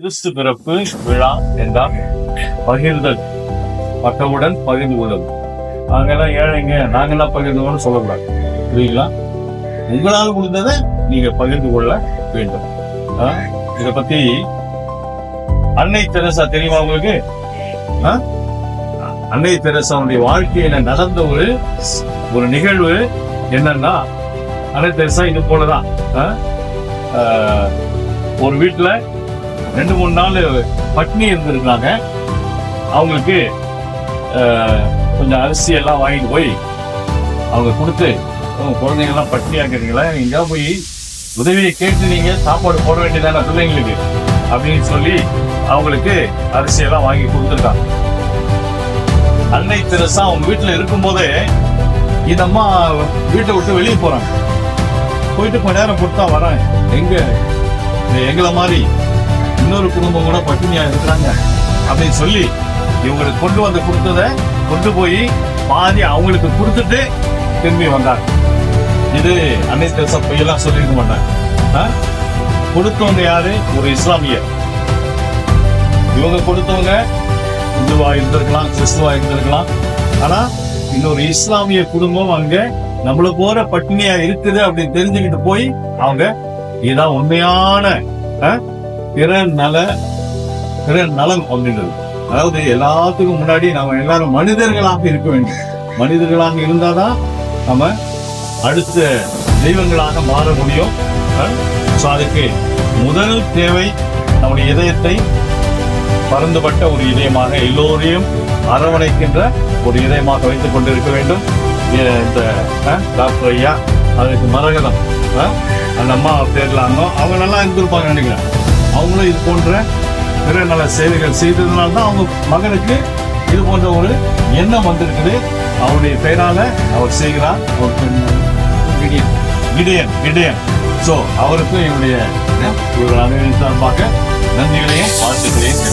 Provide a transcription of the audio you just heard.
கிறிஸ்து பிறப்பு விழா என்றால் பகிர்தல், மற்றவுடன் பகிர்ந்து கொள்வது. நாங்கெல்லாம் ஏழைங்க, நாங்கெல்லாம் பகிர்ந்து சொல்லக்கூடாது. புரியுங்களா? உங்களால் முடிந்ததை நீங்க பகிர்ந்து கொள்ள வேண்டும். இத பத்தி அன்னை தெரசா தெரியுமா உங்களுக்கு? அன்னை தெரசாவுடைய வாழ்க்கையில நடந்த ஒரு நிகழ்வு என்னன்னா, அன்னை தெரசா இது போலதான் ஒரு வீட்டுல 2-3 நாள் பட்னி இருந்திருக்காங்க. அவங்களுக்கு கொஞ்சம் அரிசி எல்லாம் வாங்கிட்டு போய் அவங்க கொடுத்து, குழந்தைங்க எல்லாம் பட்னியா இருக்கிறீங்களா, எங்க போய் உதவியை கேட்டு நீங்க சாப்பாடு போட வேண்டியதான பிள்ளைங்களுக்கு அப்படின்னு சொல்லி அவங்களுக்கு அரிசி எல்லாம் வாங்கி கொடுத்துருக்காங்க. அன்னை தெரசா அவங்க வீட்டுல இருக்கும் போதே இந்த அம்மா வீட்டை விட்டு வெளியே போறாங்க. போயிட்டு கொஞ்ச நேரம் கொடுத்தா வராங்க. எங்களை மாதிரி இன்னொரு குடும்பம் கூட பட்டினியா இருக்கிறாங்க அப்படின்னு சொல்லி இவங்களுக்கு கொடுத்ததை கொண்டு போய் பாதி அவங்களுக்கு கொடுத்துட்டு திரும்பி வந்தாங்க. இது அன்னை தெரசா பொய்யெல்லாம் சொல்லிருக்க மாட்டாங்க. கொடுத்தவங்க யாரு? ஒரு இஸ்லாமியர். இவங்க கொடுத்தவங்க இந்துவா இருந்திருக்கலாம், கிறிஸ்துவா இருந்திருக்கலாம். ஆனா இன்னொரு இஸ்லாமிய குடும்பம் அங்க நம்மள போற பட்டினியா இருக்குது அப்படின்னு தெரிஞ்சுக்கிட்டு போய் அவங்க இதான் உண்மையான பிற நலம் அப்படின்றது. அதாவது எல்லாத்துக்கும் முன்னாடி நம்ம எல்லாரும் மனிதர்களாக இருக்க வேண்டும். மனிதர்களாக இருந்தாதான் நம்ம அடுத்த தெய்வங்களாக மாற முடியும். அதுக்கு முதல் தேவை நம்முடைய இதயத்தை பறந்துபட்ட ஒரு இதயமாக, எல்லோரையும் அரவணைக்கின்ற ஒரு இதயமாக வைத்துக் கொண்டிருக்க வேண்டும். இந்த டாக்டர் ஐயா, அதுக்கு மரகதம் அந்த அம்மா பேர்ல அவங்க நல்லா இருந்திருப்பாங்க நினைக்கிறேன். அவங்களும் இது போன்ற பிற நல சேவைகள் செய்ததுனால்தான் அவங்க மகனுக்கு இது போன்ற ஒரு எண்ணம் வந்திருக்குது. அவருடைய பெயரால அவர் செய்கிறார். கிடியன். சோ அவருக்கும் என்னுடைய ஒரு அனைவரின் சார்பாக நன்றிகளையும் வாழ்த்துக்களையும்